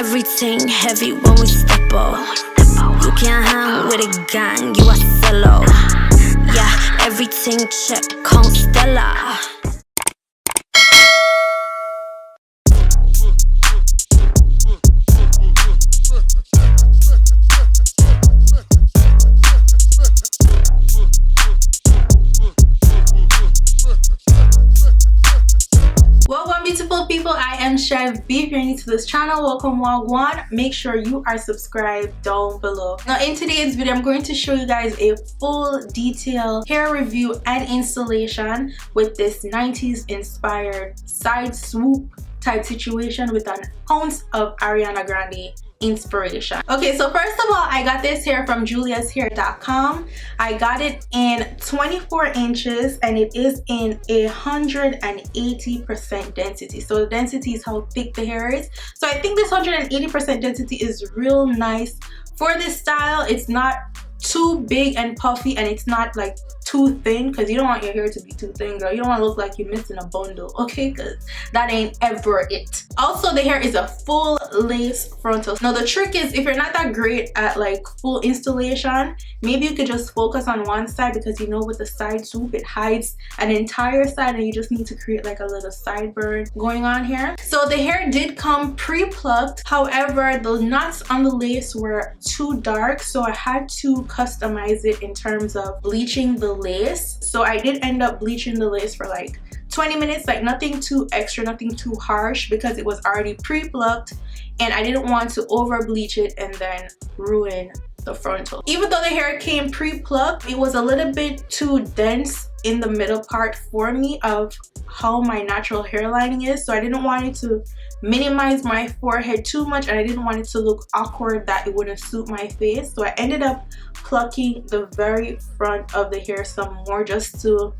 Everything heavy when we step up. You can't hang with a gang, you a solo. Yeah, everything check, Constella. Welcome beautiful people, I am ChevB. If you're new to this channel, welcome GWAN. Make sure you are subscribed down below. Now in today's video, I'm going to show you guys a full detailed hair review and installation with this 90s inspired side swoop type situation with an ounce of Ariana Grande inspiration. Okay, so first of all, I got this hair from juliashair.com. I got it in 24 inches and it is in 180% density. So the density is how thick the hair is. So I think this 180% density is real nice for this style. It's not too big and puffy and it's not like too thin, because you don't want your hair to be too thin, girl. You don't want to look like you're missing a bundle, okay? Because that ain't ever it. Also, the hair is a full lace frontal. Now the trick is, if you're not that great at like full installation, maybe you could just focus on one side, because you know with the side swoop it hides an entire side and you just need to create like a little sideburn going on here. So the hair did come pre-plucked, however the knots on the lace were too dark, so I had to customize it in terms of bleaching the lace. So I did end up bleaching the lace for like 20 minutes, like nothing too extra, nothing too harsh, because it was already pre-plucked and I didn't want to over bleach it and then ruin the frontal. Even though the hair came pre-plucked, it was a little bit too dense in the middle part for me of how my natural hairline is, so I didn't want it to minimize my forehead too much and I didn't want it to look awkward that it wouldn't suit my face. So I ended up plucking the very front of the hair some more, just to,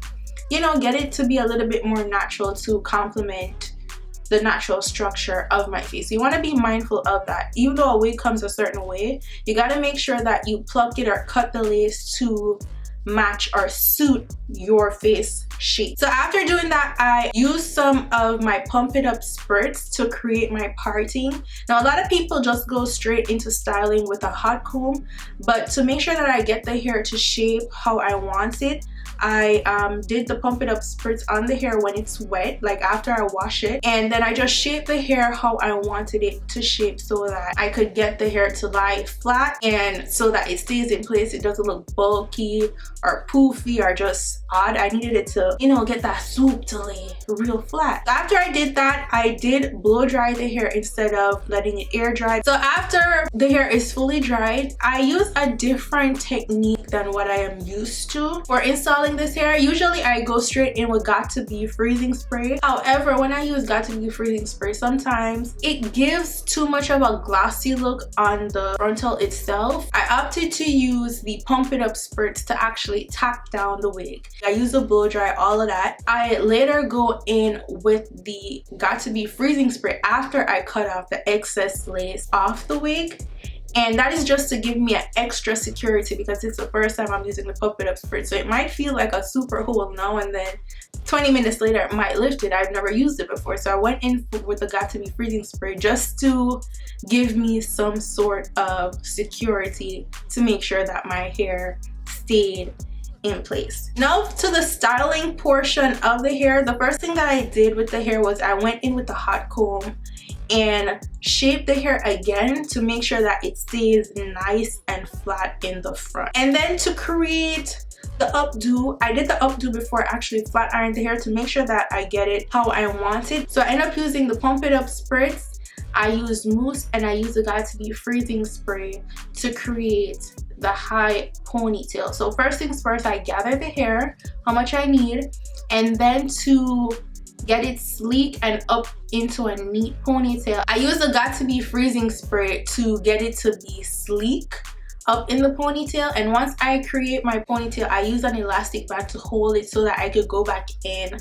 you know, get it to be a little bit more natural to complement the natural structure of my face. So you want to be mindful of that. Even though a wig comes a certain way, you got to make sure that you pluck it or cut the lace to match or suit your face shape. So after doing that, I used some of my pump it up spurts to create my parting. Now a lot of people just go straight into styling with a hot comb, but to make sure that I get the hair to shape how I want it, I did the pump it up spurts on the hair when it's wet, like after I wash it, and then I just shaped the hair how I wanted it to shape so that I could get the hair to lie flat and so that it stays in place. It doesn't look bulky or poofy or just odd. I needed it to, you know, get that swoop to lay real flat. After I did that, I did blow dry the hair instead of letting it air dry. So after the hair is fully dried, I use a different technique than what I am used to for installing this hair. Usually I go straight in with Got To Be freezing spray. However, when I use Got To Be freezing spray, sometimes it gives too much of a glossy look on the frontal itself. I opted to use the pump it up spurts to actually tack down the wig. I use the blow dry, all of that. I later go in with the Got To Be freezing spray after I cut off the excess lace off the wig. And that is just to give me an extra security, because it's the first time I'm using the pump it up spray. So it might feel like a super hole now and then 20 minutes later it might lift it. I've never used it before. So I went in with the Got To Be freezing spray just to give me some sort of security to make sure that my hair stayed in place. Now to the styling portion of the hair. The first thing that I did with the hair was I went in with the hot comb and shape the hair again to make sure that it stays nice and flat in the front. And then to create the updo, I did the updo before I actually flat ironed the hair to make sure that I get it how I want it. So I end up using the pump it up spritz, I used mousse, and I used the Got To Be freezing spray to create the high ponytail. So first things first, I gather the hair, how much I need, and then to get it sleek and up into a neat ponytail, I use the Got To Be freezing spray to get it to be sleek up in the ponytail. And once I create my ponytail, I use an elastic band to hold it so that I could go back in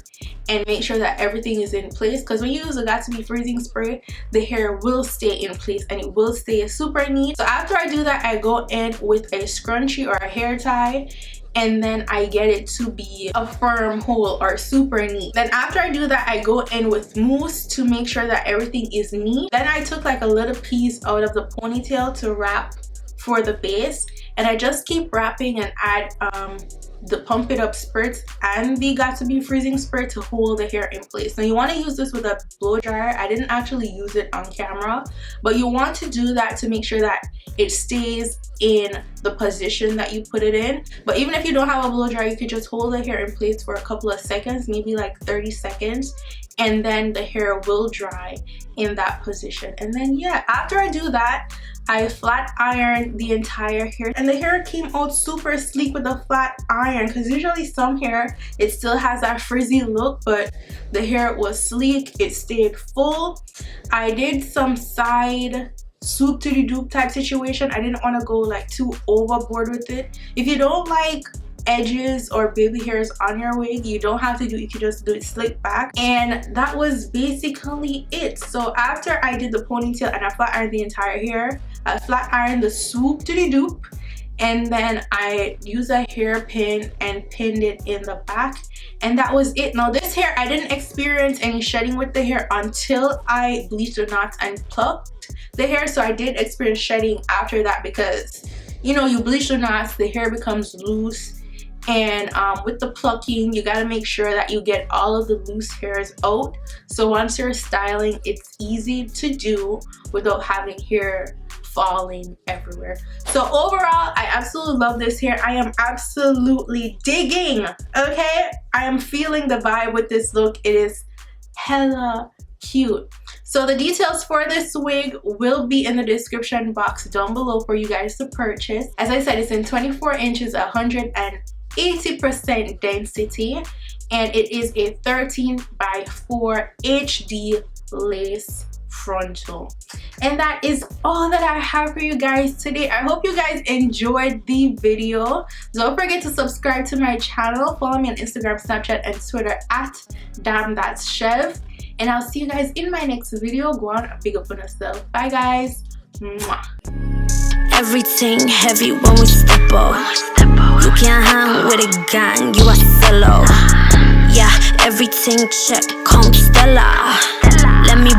and make sure that everything is in place, because when you use a Got To Be freezing spray, the hair will stay in place and it will stay super neat. So after I do that, I go in with a scrunchie or a hair tie and then I get it to be a firm hole or super neat. Then after I do that, I go in with mousse to make sure that everything is neat. Then I took like a little piece out of the ponytail to wrap for the base, and I just keep wrapping and add the pump it up spurts and the got to be freezing spurt to hold the hair in place. Now you want to use this with a blow dryer. I didn't actually use it on camera, but you want to do that to make sure that it stays in the position that you put it in. But even if you don't have a blow dryer, you could just hold the hair in place for a couple of seconds, maybe like 30 seconds, and then the hair will dry in that position. And then yeah, after I do that, I flat iron the entire hair, and the hair came out super sleek with a flat iron, because usually some hair, it still has that frizzy look, but the hair was sleek, it stayed full. I did some side swoop to the dupe type situation. I didn't want to go like too overboard with it. If you don't like edges or baby hairs on your wig, you don't have to do it, you can just do it slick back. And that was basically it. So after I did the ponytail and I flat ironed the entire hair, I flat ironed the swoop to the dupe, and then I used a hairpin and pinned it in the back, and that was it. Now this hair, I didn't experience any shedding with the hair until I bleached the knots and plucked the hair. So I did experience shedding after that, because you know, you bleach the knots, the hair becomes loose, and with the plucking, you got to make sure that you get all of the loose hairs out. So once you're styling, it's easy to do without having hair falling everywhere. So overall, I absolutely love this hair. I am absolutely digging, okay? I am feeling the vibe with this look. It is hella cute. So the details for this wig will be in the description box down below for you guys to purchase. As I said, it's in 24 inches, 180% density, and it is a 13x4 HD lace frontal. And that is all that I have for you guys today. I hope you guys enjoyed the video. Don't forget to subscribe to my channel. Follow me on Instagram, Snapchat, and Twitter at damnthatschev. And I'll see you guys in my next video. Go on, big up on yourself. Bye guys. Mwah. Everything heavy when we step up. You can't hang with a gang, you a solo. Yeah, everything check, come Stella. Let me